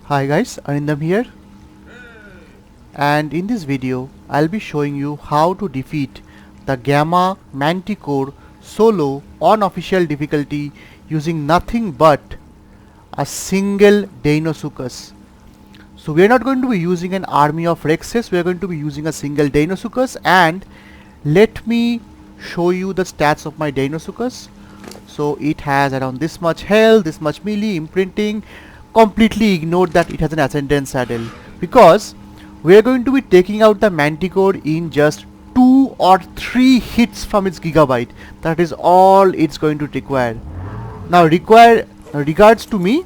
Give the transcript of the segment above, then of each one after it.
Hi guys, Arindam here, and in this video I'll be showing you how to defeat the Gamma Manticore solo on official difficulty using nothing but a single Deinosuchus. So we are not going to be using an army of Rexes, we are going to be using a single Deinosuchus, and let me show you the stats of my Deinosuchus. So it has around this much health, this much melee, imprinting. Completely ignored that it has an ascendant saddle, because we are going to be taking out the Manticore in just 2 or 3 hits from its gigabyte. That is all it's going to require. Now regards to me,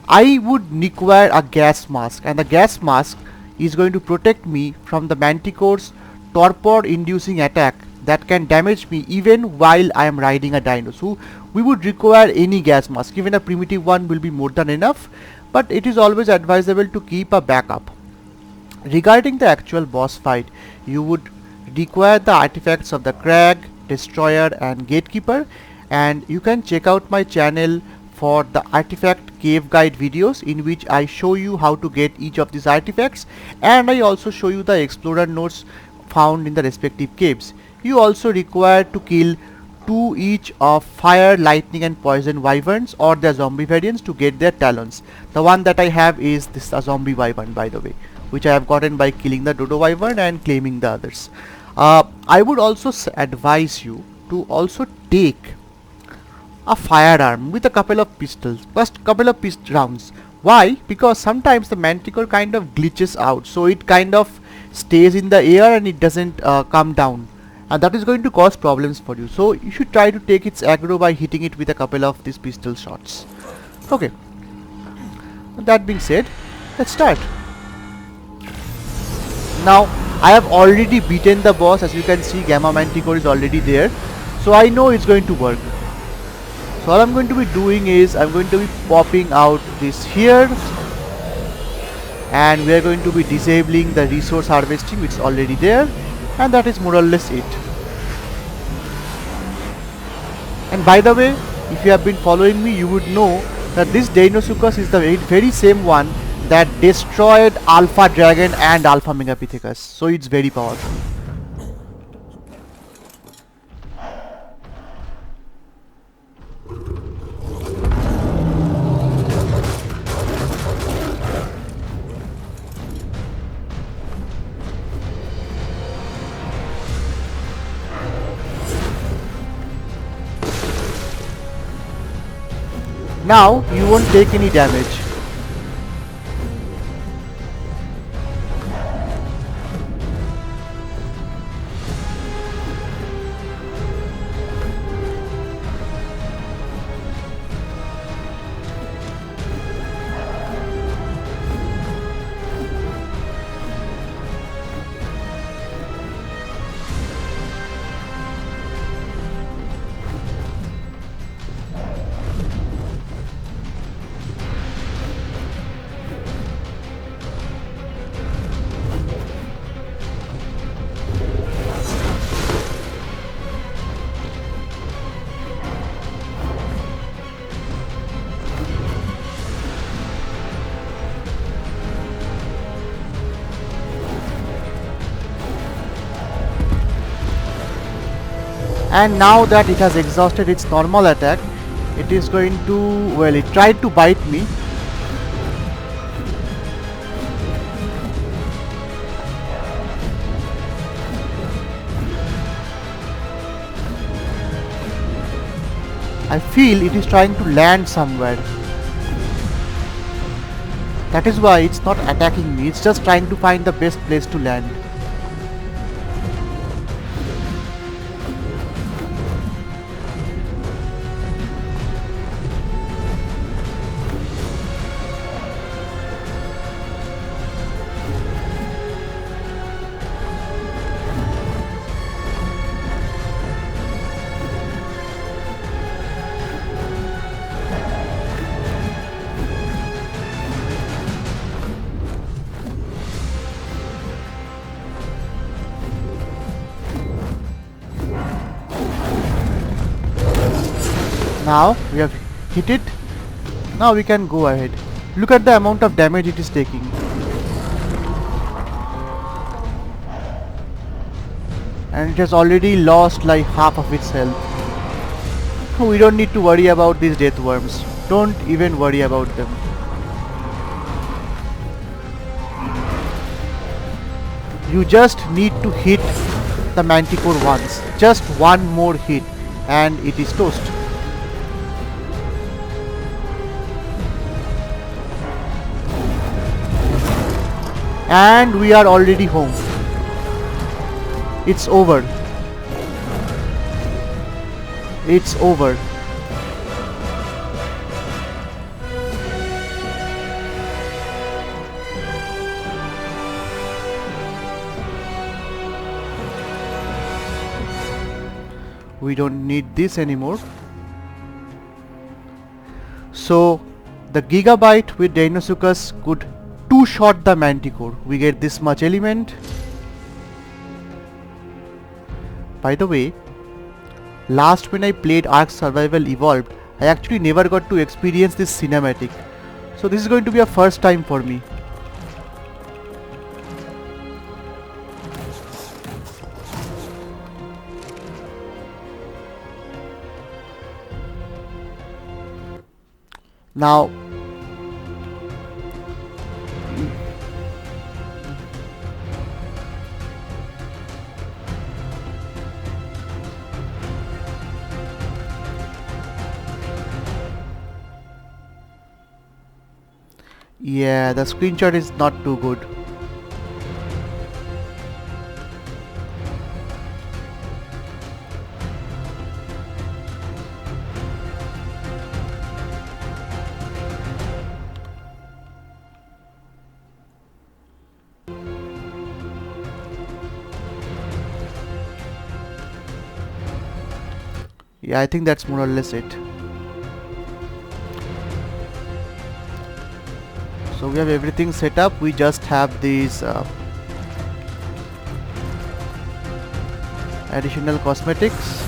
I would require a gas mask, and the gas mask is going to protect me from the Manticore's torpor inducing attack that can damage me even while I am riding a dino. So we would require any gas mask, even a primitive one will be more than enough, but it is always advisable to keep a backup. Regarding the actual boss fight, you would require the artifacts of the Crag, Destroyer and Gatekeeper, and you can check out my channel for the artifact cave guide videos in which I show you how to get each of these artifacts, and I also show you the explorer nodes found in the respective caves. You also require to kill 2 each of fire, lightning and poison wyverns or their zombie variants to get their talons. The one that I have is this zombie wyvern, by the way, which I have gotten by killing the dodo wyvern and claiming the others. I would also advise you to also take a firearm with a couple of pistols, first couple of rounds. Why? Because sometimes the Manticore kind of glitches out, so it kind of stays in the air and it doesn't come down, and that is going to cause problems for you. So you should try to take its aggro by hitting it with a couple of these pistol shots. Okay, that being said, let's start. Now I have already beaten the boss. As you can see, Gamma Manticore is already there, so I know it's going to work. So all I'm going to be doing is I'm going to be popping out this here, and we are going to be disabling the resource harvesting, which is already there, and that is more or less it. And by the way, if you have been following me, you would know that this Deinosuchus is the very same one that destroyed Alpha Dragon and Alpha Megapithecus, so it's very powerful. Now you won't take any damage. And now that it has exhausted its normal attack, it is going to, well, it tried to bite me. I feel it is trying to land somewhere. That is why it's not attacking me, it's just trying to find the best place to land. Now we have hit it. Now we can go ahead. Look at the amount of damage it is taking. And it has already lost like half of its health. We don't need to worry about these death worms. Don't even worry about them. You just need to hit the Manticore once. Just one more hit and it is toast. And we are already home. It's over. It's over. We don't need this anymore. So the Gigabyte with Deinosuchus could two-shot the Manticore. We get this much element. By the way, last when I played ARK Survival Evolved, I actually never got to experience this cinematic. So this is going to be a first time for me. Now, yeah, the screenshot is not too good. Yeah, I think that's more or less it. So we have everything set up. We just have these additional cosmetics.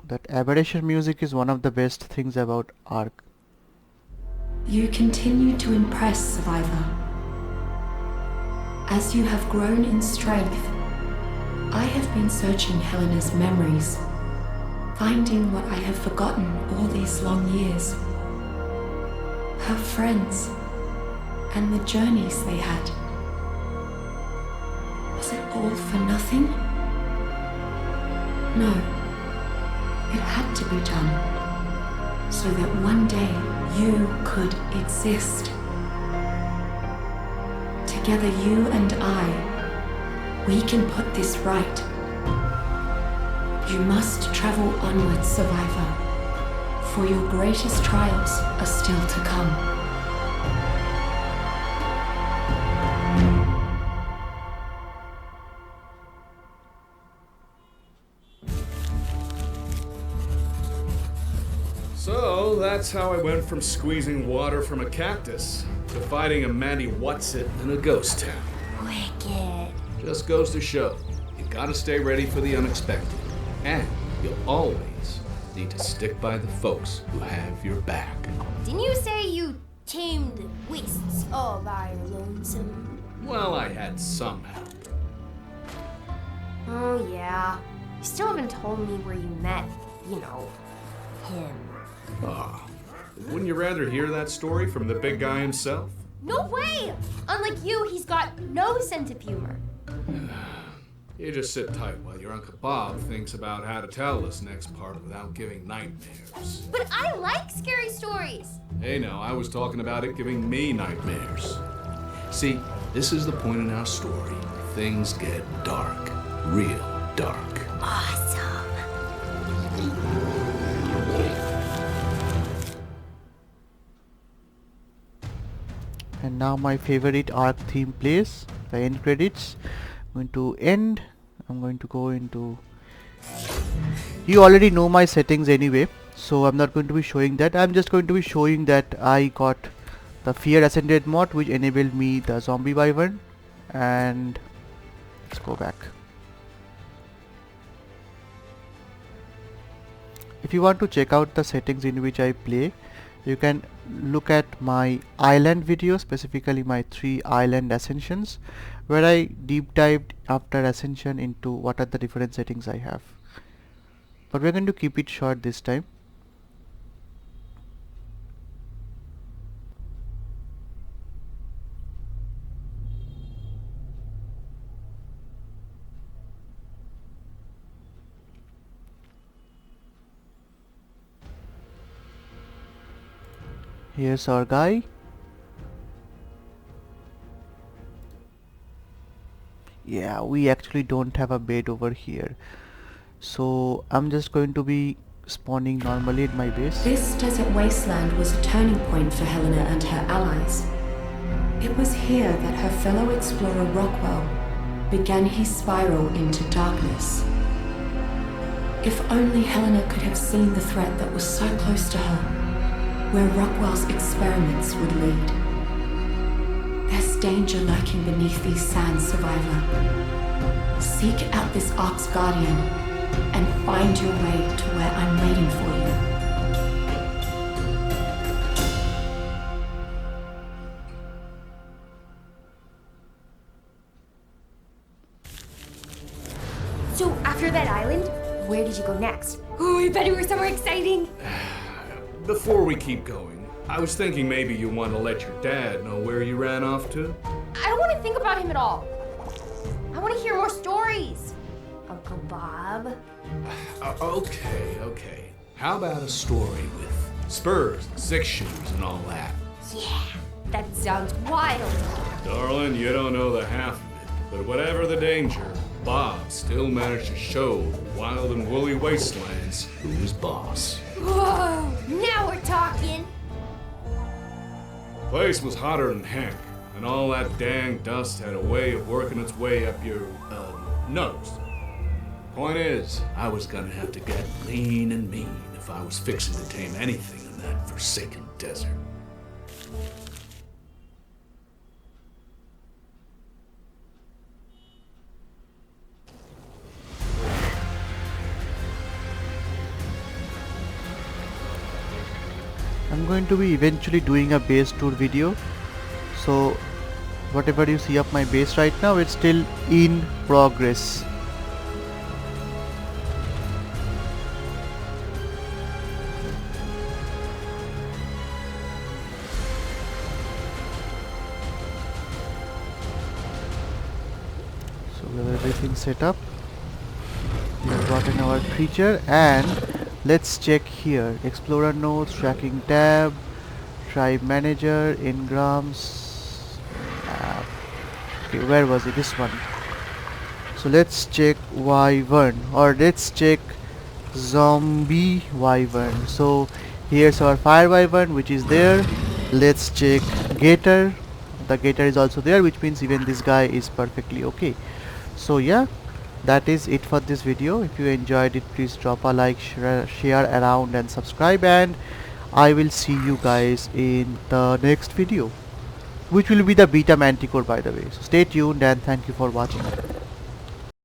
That aberration music is one of the best things about ARK. You continue to impress, Survivor. As you have grown in strength, I have been searching Helena's memories, finding what I have forgotten all these long years. Her friends, and the journeys they had. Was it all for nothing? No. It had to be done, so that one day you could exist. Together, you and I, we can put this right. You must travel onwards, Survivor, for your greatest trials are still to come. So, that's how I went from squeezing water from a cactus to fighting a Manny What's-It in a ghost town. Wicked. Just goes to show, you gotta stay ready for the unexpected. And you'll always need to stick by the folks who have your back. Didn't you say you tamed the beasts all by your lonesome? Well, I had some help. Oh yeah. You still haven't told me where you met, you know, him. Ah, wouldn't you rather hear that story from the big guy himself? No way! Unlike you, he's got no sense of humor. You just sit tight while your Uncle Bob thinks about how to tell this next part without giving nightmares. But I like scary stories! Hey, no, I was talking about it giving me nightmares. See, this is the point in our story where things get dark. real dark. Awesome. And now my favorite ARK theme plays, the end credits. I'm going to end. I'm going to go into... You already know my settings anyway, so I'm not going to be showing that. I'm just going to be showing that I got the Fear Ascended mod, which enabled me the zombie wyvern. And let's go back. If you want to check out the settings in which I play, you can look at my island video, specifically my 3 island ascensions, where I deep dived after ascension into what are the different settings I have. But we're going to keep it short this time. Here's our guy. Yeah, we actually don't have a bed over here. So I'm just going to be spawning normally at my base. This desert wasteland was a turning point for Helena and her allies. It was here that her fellow explorer Rockwell began his spiral into darkness. If only Helena could have seen the threat that was so close to her, where Rockwell's experiments would lead. There's danger lurking beneath these sands, survivor. Seek out this Ark's guardian and find your way to where I'm waiting for you. So, after that island, where did you go next? Oh, I bet it was somewhere exciting. Before we keep going, I was thinking maybe you want to let your dad know where you ran off to. I don't want to think about him at all. I want to hear more stories. Uncle Bob. Okay. How about a story with spurs and 6 shoes and all that? Yeah, that sounds wild. Darling, you don't know the half of it, but whatever the danger, Bob still managed to show the wild and woolly wastelands who's boss. Whoa, now we're talking. Place was hotter than heck, and all that dang dust had a way of working its way up your, nose. Point is, I was gonna have to get lean and mean if I was fixing to tame anything in that forsaken desert. I'm going to be eventually doing a base tour video, so whatever you see of my base right now, it's still in progress. So we have everything set up. We have gotten our creature, and let's check here. Explorer nodes, tracking tab, tribe manager, engrams. Okay, where was it? This one. So let's check wyvern, or let's check zombie wyvern. So here's our fire wyvern, which is there. Let's check gator. The gator is also there, which means even this guy is perfectly okay. So yeah, that is it for this video. If you enjoyed it, please drop a like, share around and subscribe, and I will see you guys in the next video, which will be the beta Manticore, by the way. So stay tuned and thank you for watching.